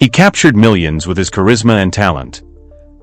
He captured millions with his charisma and talent.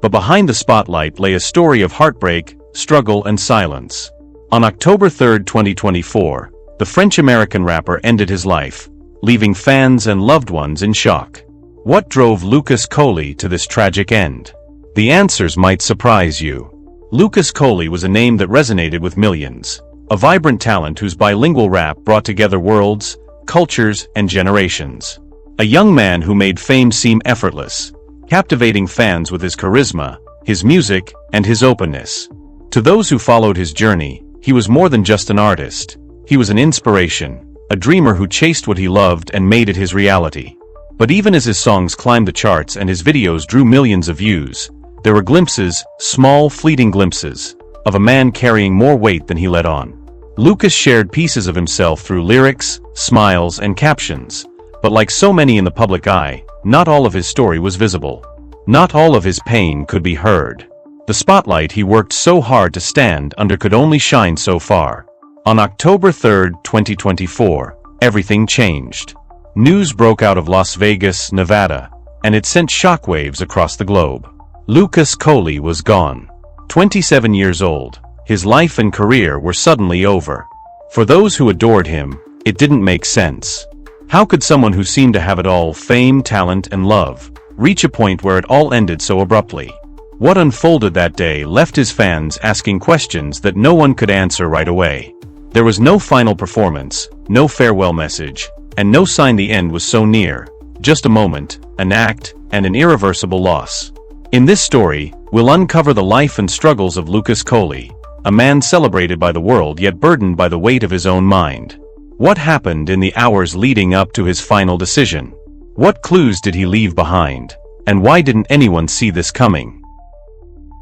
But behind the spotlight lay a story of heartbreak, struggle, and silence. On October 3, 2024, the French-American rapper ended his life, leaving fans and loved ones in shock. What drove Lucas Coley to this tragic end? The answers might surprise you. Lucas Coley was a name that resonated with millions, a vibrant talent whose bilingual rap brought together worlds, cultures, and generations. A young man who made fame seem effortless, captivating fans with his charisma, his music, and his openness. To those who followed his journey, he was more than just an artist. He was an inspiration, a dreamer who chased what he loved and made it his reality. But even as his songs climbed the charts and his videos drew millions of views, there were glimpses, small, fleeting glimpses, of a man carrying more weight than he let on. Lucas shared pieces of himself through lyrics, smiles, and captions, but like so many in the public eye, not all of his story was visible. Not all of his pain could be heard. The spotlight he worked so hard to stand under could only shine so far. On October 3, 2024, everything changed. News broke out of Las Vegas, Nevada, and it sent shockwaves across the globe. Lucas Coley was gone. 27 years old, his life and career were suddenly over. For those who adored him, it didn't make sense. How could someone who seemed to have it all, fame, talent, and love, reach a point where it all ended so abruptly? What unfolded that day left his fans asking questions that no one could answer right away. There was no final performance, no farewell message, and no sign the end was so near. Just a moment, an act, and an irreversible loss. In this story, we'll uncover the life and struggles of Lucas Coley, a man celebrated by the world yet burdened by the weight of his own mind. What happened in the hours leading up to his final decision? What clues did he leave behind? And why didn't anyone see this coming?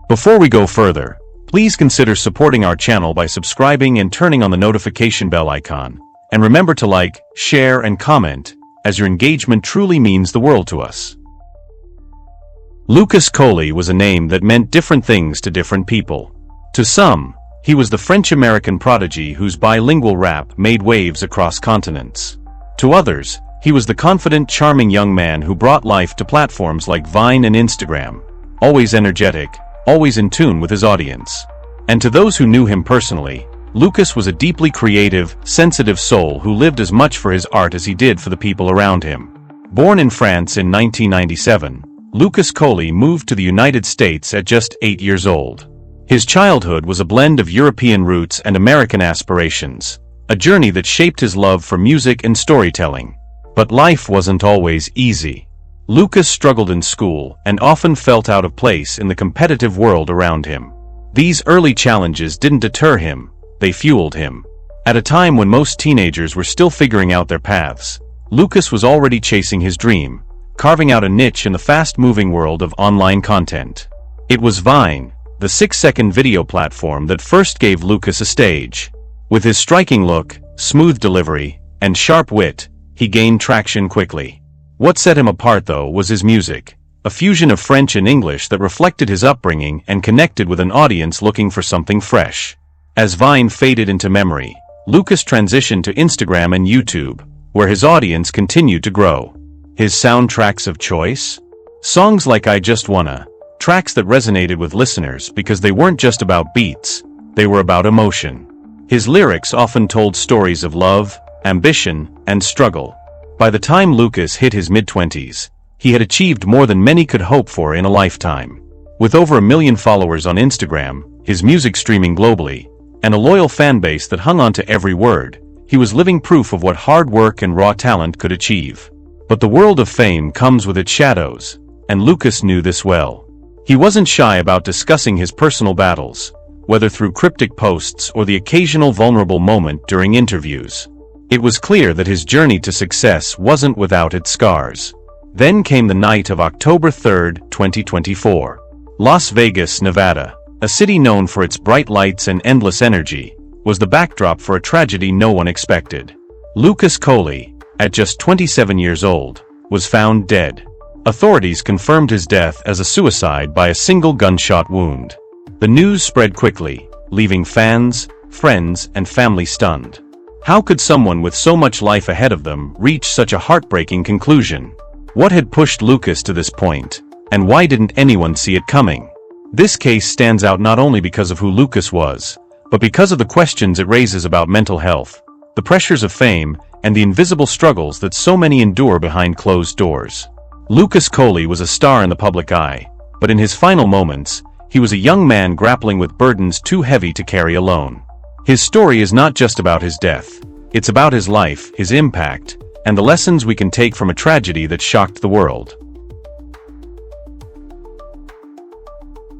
Before we go further, please consider supporting our channel by subscribing and turning on the notification bell icon. And remember to like, share, and comment, as your engagement truly means the world to us. Lucas Coley was a name that meant different things to different people. To some, he was the French-American prodigy whose bilingual rap made waves across continents. To others, he was the confident, charming young man who brought life to platforms like Vine and Instagram, always energetic, always in tune with his audience. And to those who knew him personally, Lucas was a deeply creative, sensitive soul who lived as much for his art as he did for the people around him. Born in France in 1997, Lucas Coley moved to the United States at just 8 years old. His childhood was a blend of European roots and American aspirations, a journey that shaped his love for music and storytelling. But life wasn't always easy. Lucas struggled in school and often felt out of place in the competitive world around him. These early challenges didn't deter him, they fueled him. At a time when most teenagers were still figuring out their paths, Lucas was already chasing his dream, carving out a niche in the fast-moving world of online content. It was Vine, the 6-second video platform that first gave Lucas a stage. With his striking look, smooth delivery, and sharp wit, he gained traction quickly. What set him apart, though, was his music, a fusion of French and English that reflected his upbringing and connected with an audience looking for something fresh. As Vine faded into memory, Lucas transitioned to Instagram and YouTube, where his audience continued to grow. His soundtracks of choice? Songs like I Just Wanna, tracks that resonated with listeners because they weren't just about beats, they were about emotion. His lyrics often told stories of love, ambition, and struggle. By the time Lucas hit his mid-20s, he had achieved more than many could hope for in a lifetime. With over 1 million followers on Instagram, his music streaming globally, and a loyal fan base that hung on to every word, he was living proof of what hard work and raw talent could achieve. But the world of fame comes with its shadows, and Lucas knew this well. He wasn't shy about discussing his personal battles, whether through cryptic posts or the occasional vulnerable moment during interviews. It was clear that his journey to success wasn't without its scars. Then came the night of October 3, 2024. Las Vegas, Nevada, a city known for its bright lights and endless energy, was the backdrop for a tragedy no one expected. Lucas Coley, at just 27 years old, was found dead. Authorities confirmed his death as a suicide by a single gunshot wound. The news spread quickly, leaving fans, friends, and family stunned. How could someone with so much life ahead of them reach such a heartbreaking conclusion? What had pushed Lucas to this point, and why didn't anyone see it coming? This case stands out not only because of who Lucas was, but because of the questions it raises about mental health, the pressures of fame, and the invisible struggles that so many endure behind closed doors. Lucas Coley was a star in the public eye, but in his final moments, he was a young man grappling with burdens too heavy to carry alone. His story is not just about his death. It's about his life, his impact, and the lessons we can take from a tragedy that shocked the world.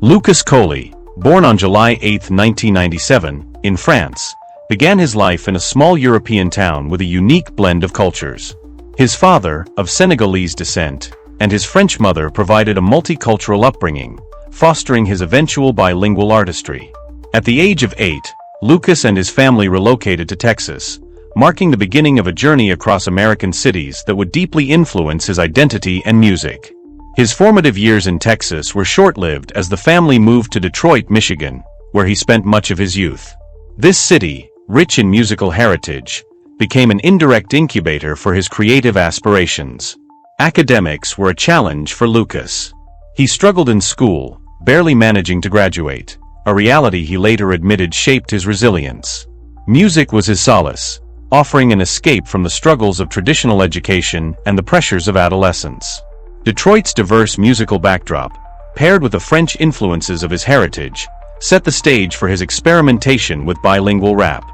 Lucas Coley, born on July 8, 1997, in France, began his life in a small European town with a unique blend of cultures. His father, of Senegalese descent, and his French mother provided a multicultural upbringing, fostering his eventual bilingual artistry. At the age of 8, Lucas and his family relocated to Texas, marking the beginning of a journey across American cities that would deeply influence his identity and music. His formative years in Texas were short-lived as the family moved to Detroit, Michigan, where he spent much of his youth. This city, rich in musical heritage, became an indirect incubator for his creative aspirations. Academics were a challenge for Lucas. He struggled in school, barely managing to graduate, a reality he later admitted shaped his resilience. Music was his solace, offering an escape from the struggles of traditional education and the pressures of adolescence. Detroit's diverse musical backdrop, paired with the French influences of his heritage, set the stage for his experimentation with bilingual rap.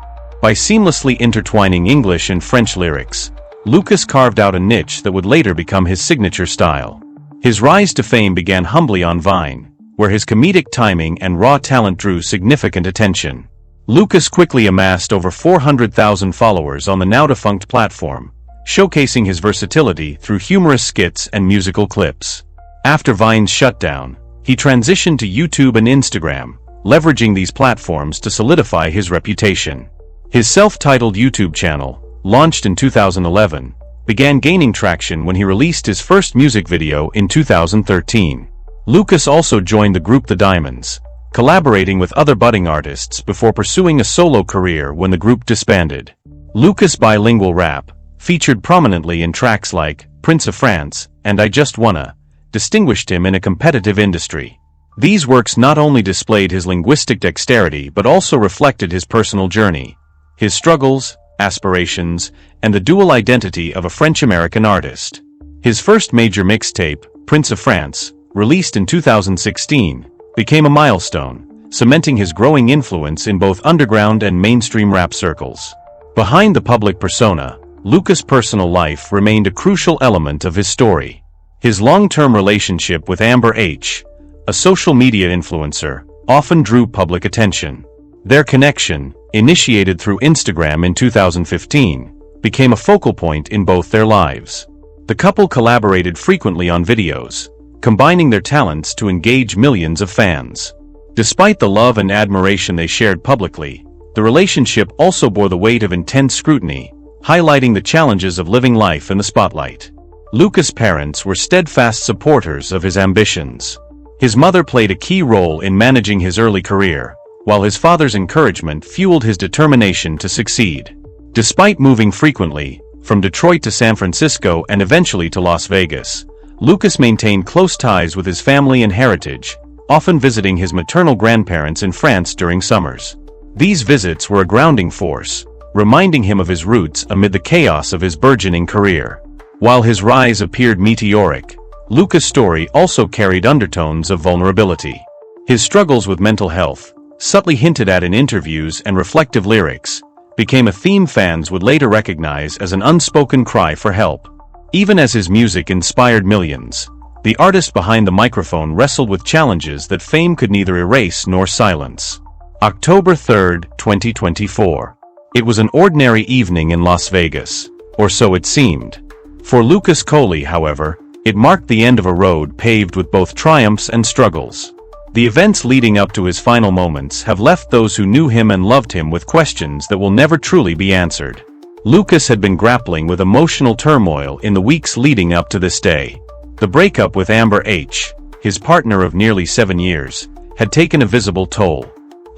By seamlessly intertwining English and French lyrics, Lucas carved out a niche that would later become his signature style. His rise to fame began humbly on Vine, where his comedic timing and raw talent drew significant attention. Lucas quickly amassed over 400,000 followers on the now-defunct platform, showcasing his versatility through humorous skits and musical clips. After Vine's shutdown, he transitioned to YouTube and Instagram, leveraging these platforms to solidify his reputation. His self-titled YouTube channel, launched in 2011, began gaining traction when he released his first music video in 2013. Lucas also joined the group The Diamonds, collaborating with other budding artists before pursuing a solo career when the group disbanded. Lucas' bilingual rap, featured prominently in tracks like Prince of France and I Just Wanna, distinguished him in a competitive industry. These works not only displayed his linguistic dexterity but also reflected his personal journey, his struggles, aspirations, and the dual identity of a French-American artist. His first major mixtape, Prince of France, released in 2016, became a milestone, cementing his growing influence in both underground and mainstream rap circles. Behind the public persona, Lucas' personal life remained a crucial element of his story. His long-term relationship with Amber H., a social media influencer, often drew public attention. Their connection, initiated through Instagram in 2015, became a focal point in both their lives. The couple collaborated frequently on videos, combining their talents to engage millions of fans. Despite the love and admiration they shared publicly, the relationship also bore the weight of intense scrutiny, highlighting the challenges of living life in the spotlight. Lucas' parents were steadfast supporters of his ambitions. His mother played a key role in managing his early career, while his father's encouragement fueled his determination to succeed. Despite moving frequently, from Detroit to San Francisco and eventually to Las Vegas, Lucas maintained close ties with his family and heritage, often visiting his maternal grandparents in France during summers. These visits were a grounding force, reminding him of his roots amid the chaos of his burgeoning career. While his rise appeared meteoric, Lucas' story also carried undertones of vulnerability. His struggles with mental health, subtly hinted at in interviews and reflective lyrics, became a theme fans would later recognize as an unspoken cry for help. Even as his music inspired millions, the artist behind the microphone wrestled with challenges that fame could neither erase nor silence. October 3, 2024. It was an ordinary evening in Las Vegas, or so it seemed. For Lucas Coley, however, it marked the end of a road paved with both triumphs and struggles. The events leading up to his final moments have left those who knew him and loved him with questions that will never truly be answered. Lucas had been grappling with emotional turmoil in the weeks leading up to this day. The breakup with Amber H., his partner of nearly 7 years, had taken a visible toll.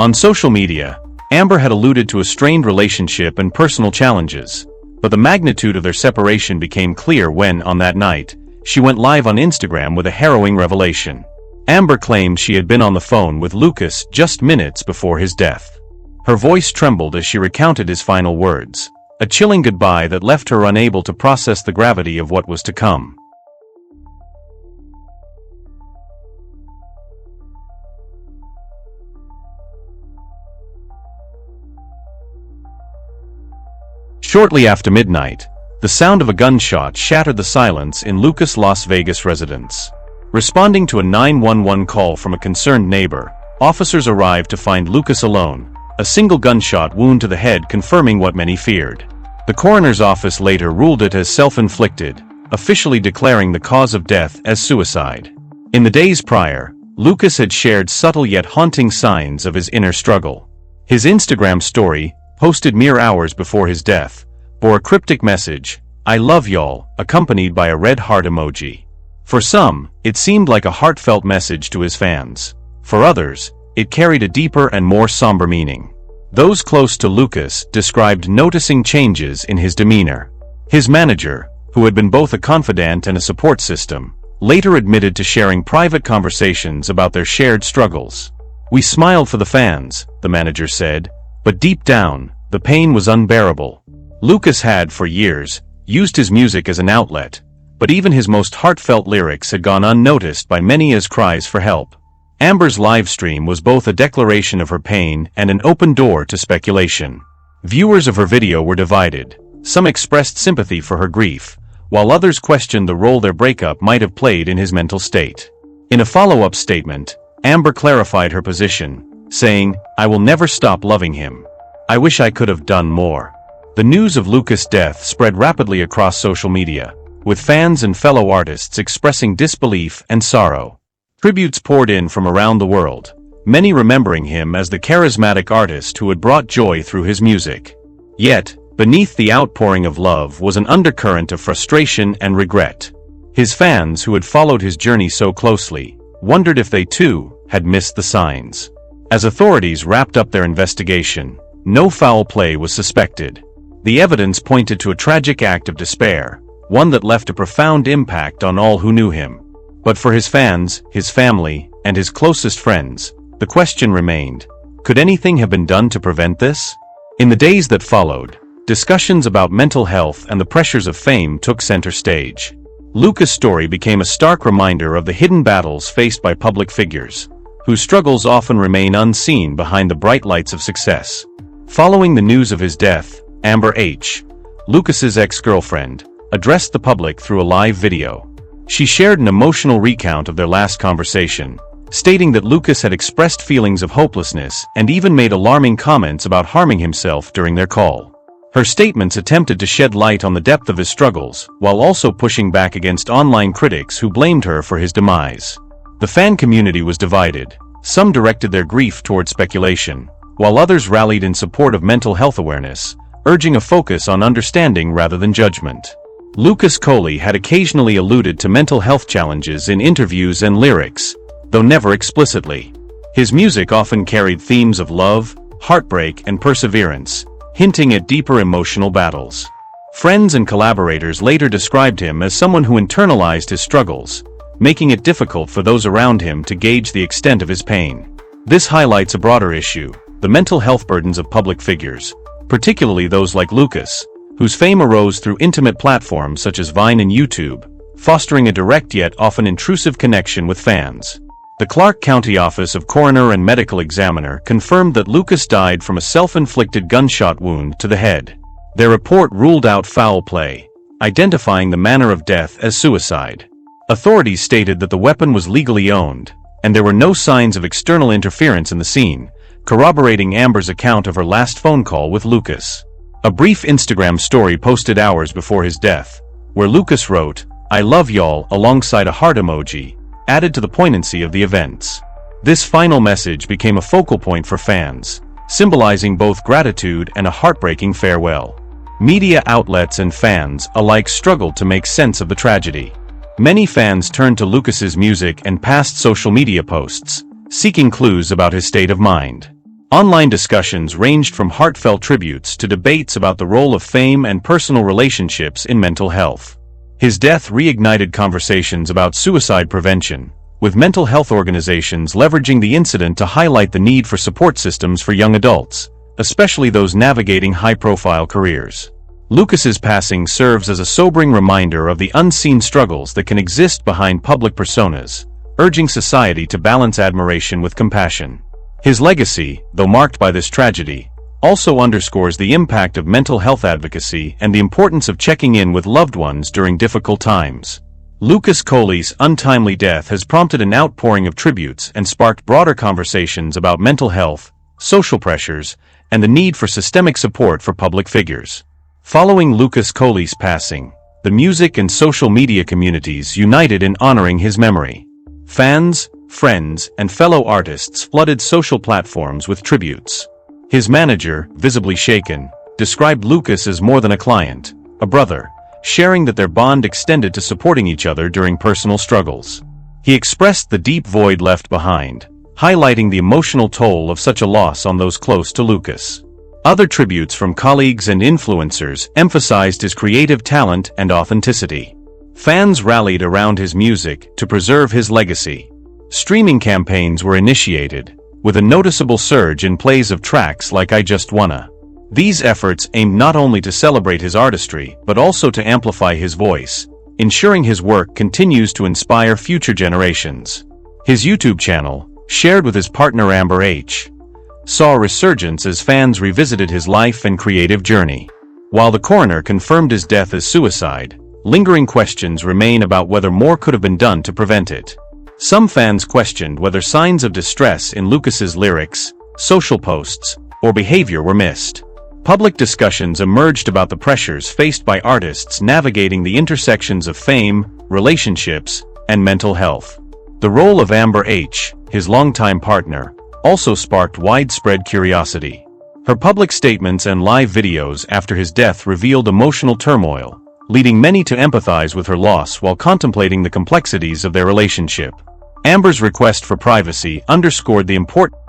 On social media, Amber had alluded to a strained relationship and personal challenges, but the magnitude of their separation became clear when, on that night, she went live on Instagram with a harrowing revelation. Amber claimed she had been on the phone with Lucas just minutes before his death. Her voice trembled as she recounted his final words, a chilling goodbye that left her unable to process the gravity of what was to come. Shortly after midnight, the sound of a gunshot shattered the silence in Lucas' Las Vegas residence. Responding to a 911 call from a concerned neighbor, officers arrived to find Lucas alone, a single gunshot wound to the head confirming what many feared. The coroner's office later ruled it as self-inflicted, officially declaring the cause of death as suicide. In the days prior, Lucas had shared subtle yet haunting signs of his inner struggle. His Instagram story, posted mere hours before his death, bore a cryptic message, "I love y'all," accompanied by a red heart emoji. For some, it seemed like a heartfelt message to his fans. For others, it carried a deeper and more somber meaning. Those close to Lucas described noticing changes in his demeanor. His manager, who had been both a confidant and a support system, later admitted to sharing private conversations about their shared struggles. "We smiled for the fans," the manager said, "but deep down, the pain was unbearable." Lucas had, for years, used his music as an outlet, but even his most heartfelt lyrics had gone unnoticed by many as cries for help. Amber's live stream was both a declaration of her pain and an open door to speculation. Viewers of her video were divided. Some expressed sympathy for her grief, while others questioned the role their breakup might have played in his mental state. In a follow-up statement, Amber clarified her position, saying, "I will never stop loving him. I wish I could have done more." The news of Lucas' death spread rapidly across social media, with fans and fellow artists expressing disbelief and sorrow. Tributes poured in from around the world, many remembering him as the charismatic artist who had brought joy through his music. Yet, beneath the outpouring of love was an undercurrent of frustration and regret. His fans, who had followed his journey so closely, wondered if they too had missed the signs. As authorities wrapped up their investigation, no foul play was suspected. The evidence pointed to a tragic act of despair, one that left a profound impact on all who knew him. But for his fans, his family, and his closest friends, the question remained, could anything have been done to prevent this? In the days that followed, discussions about mental health and the pressures of fame took center stage. Lucas' story became a stark reminder of the hidden battles faced by public figures, whose struggles often remain unseen behind the bright lights of success. Following the news of his death, Amber H., Lucas's ex-girlfriend, addressed the public through a live video. She shared an emotional recount of their last conversation, stating that Lucas had expressed feelings of hopelessness and even made alarming comments about harming himself during their call. Her statements attempted to shed light on the depth of his struggles, while also pushing back against online critics who blamed her for his demise. The fan community was divided. Some directed their grief toward speculation, while others rallied in support of mental health awareness, urging a focus on understanding rather than judgment. Lucas Coley had occasionally alluded to mental health challenges in interviews and lyrics, though never explicitly. His music often carried themes of love, heartbreak, and perseverance, hinting at deeper emotional battles. Friends and collaborators later described him as someone who internalized his struggles, making it difficult for those around him to gauge the extent of his pain. This highlights a broader issue, the mental health burdens of public figures, particularly those like Lucas, whose fame arose through intimate platforms such as Vine and YouTube, fostering a direct yet often intrusive connection with fans. The Clark County Office of Coroner and Medical Examiner confirmed that Lucas died from a self-inflicted gunshot wound to the head. Their report ruled out foul play, identifying the manner of death as suicide. Authorities stated that the weapon was legally owned, and there were no signs of external interference in the scene, corroborating Amber's account of her last phone call with Lucas. A brief Instagram story posted hours before his death, where Lucas wrote, "I love y'all," alongside a heart emoji, added to the poignancy of the events. This final message became a focal point for fans, symbolizing both gratitude and a heartbreaking farewell. Media outlets and fans alike struggled to make sense of the tragedy. Many fans turned to Lucas's music and past social media posts, seeking clues about his state of mind. Online discussions ranged from heartfelt tributes to debates about the role of fame and personal relationships in mental health. His death reignited conversations about suicide prevention, with mental health organizations leveraging the incident to highlight the need for support systems for young adults, especially those navigating high-profile careers. Lucas's passing serves as a sobering reminder of the unseen struggles that can exist behind public personas, urging society to balance admiration with compassion. His legacy, though marked by this tragedy, also underscores the impact of mental health advocacy and the importance of checking in with loved ones during difficult times. Lucas Coley's untimely death has prompted an outpouring of tributes and sparked broader conversations about mental health, social pressures, and the need for systemic support for public figures. Following Lucas Coley's passing, the music and social media communities united in honoring his memory. Fans, friends, and fellow artists flooded social platforms with tributes. His manager, visibly shaken, described Lucas as more than a client, a brother, sharing that their bond extended to supporting each other during personal struggles. He expressed the deep void left behind, highlighting the emotional toll of such a loss on those close to Lucas. Other tributes from colleagues and influencers emphasized his creative talent and authenticity. Fans rallied around his music to preserve his legacy. Streaming campaigns were initiated, with a noticeable surge in plays of tracks like I Just Wanna. These efforts aimed not only to celebrate his artistry but also to amplify his voice, ensuring his work continues to inspire future generations. His YouTube channel, shared with his partner Amber H., saw a resurgence as fans revisited his life and creative journey. While the coroner confirmed his death as suicide, lingering questions remain about whether more could have been done to prevent it. Some fans questioned whether signs of distress in Lucas's lyrics, social posts, or behavior were missed. Public discussions emerged about the pressures faced by artists navigating the intersections of fame, relationships, and mental health. The role of Amber H., his longtime partner, also sparked widespread curiosity. Her public statements and live videos after his death revealed emotional turmoil, leading many to empathize with her loss while contemplating the complexities of their relationship. Amber's request for privacy underscored the importance.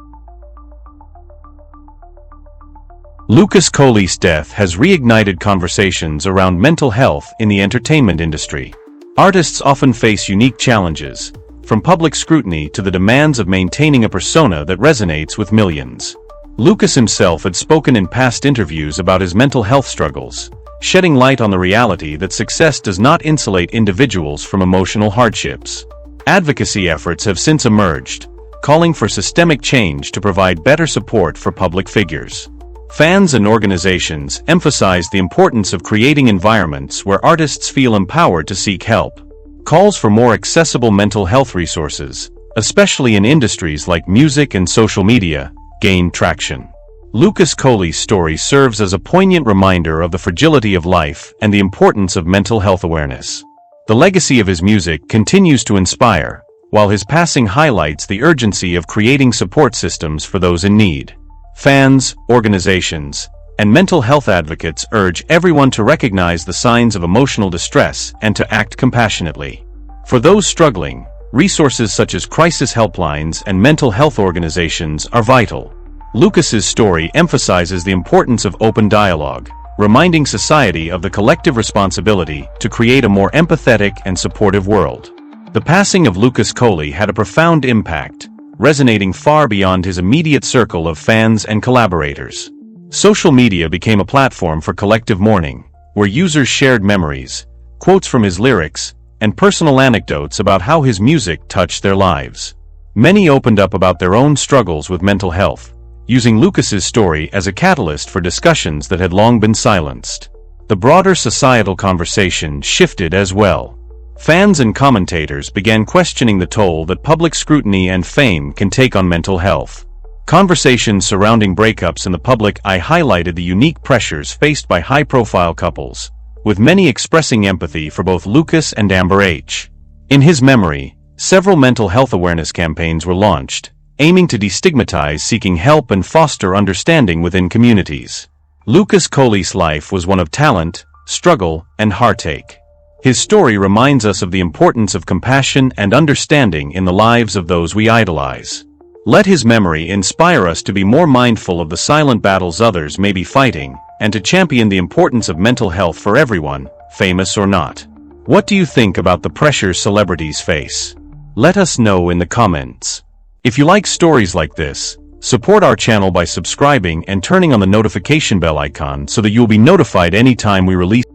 Lucas Coley's death has reignited conversations around mental health in the entertainment industry. Artists often face unique challenges, from public scrutiny to the demands of maintaining a persona that resonates with millions. Lucas himself had spoken in past interviews about his mental health struggles, shedding light on the reality that success does not insulate individuals from emotional hardships. Advocacy efforts have since emerged, calling for systemic change to provide better support for public figures. Fans and organizations emphasize the importance of creating environments where artists feel empowered to seek help. Calls for more accessible mental health resources, especially in industries like music and social media, gained traction. Lucas Coley's story serves as a poignant reminder of the fragility of life and the importance of mental health awareness. The legacy of his music continues to inspire, while his passing highlights the urgency of creating support systems for those in need. Fans, organizations, and mental health advocates urge everyone to recognize the signs of emotional distress and to act compassionately. For those struggling, resources such as crisis helplines and mental health organizations are vital. Lucas's story emphasizes the importance of open dialogue, reminding society of the collective responsibility to create a more empathetic and supportive world. The passing of Lucas Coley had a profound impact, resonating far beyond his immediate circle of fans and collaborators. Social media became a platform for collective mourning, where users shared memories, quotes from his lyrics, and personal anecdotes about how his music touched their lives. Many opened up about their own struggles with mental health, using Lucas's story as a catalyst for discussions that had long been silenced. The broader societal conversation shifted as well. Fans and commentators began questioning the toll that public scrutiny and fame can take on mental health. Conversations surrounding breakups in the public eye highlighted the unique pressures faced by high-profile couples, with many expressing empathy for both Lucas and Amber H. In his memory, several mental health awareness campaigns were launched, aiming to destigmatize seeking help and foster understanding within communities. Lucas Coley's life was one of talent, struggle, and heartache. His story reminds us of the importance of compassion and understanding in the lives of those we idolize. Let his memory inspire us to be more mindful of the silent battles others may be fighting, and to champion the importance of mental health for everyone, famous or not. What do you think about the pressure celebrities face? Let us know in the comments. If you like stories like this, support our channel by subscribing and turning on the notification bell icon so that you will be notified anytime we release